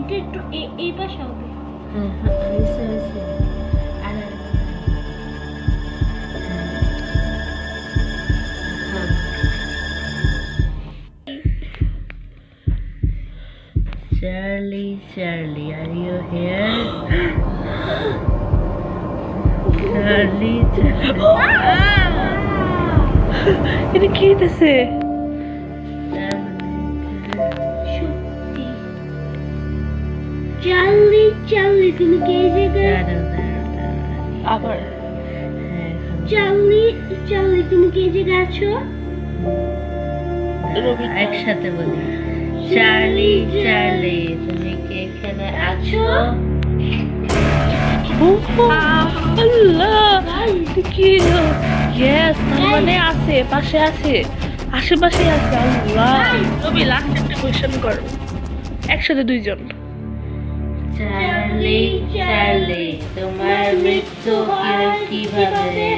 এটা একটু এই পাশে হবে। হ্যাঁ হ্যাঁ হয়েছে হয়েছে আর হ্যাঁ Charlie Charlie are you here Charlie এটা কি হইতেছে সত্যি চার্লি চার্লি তুমি কে জায়গায় আবার চার্লি চার্লি তুমি কে জায়গায় আছো? একসাথে বলি চার্লি চার্লি তুমি কি এখানে আছো আল্লাহ কি ইয়েস মানে আছে পাশে আছে আশেপাশে আছে আল্লাহ তুমি লাস্ট একটা কোয়েশ্চেন করো একসাথে দুইজন চার্লি চার্লি তোমার মৃত্যু কিভাবে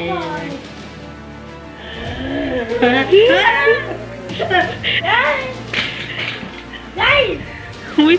Guys! উই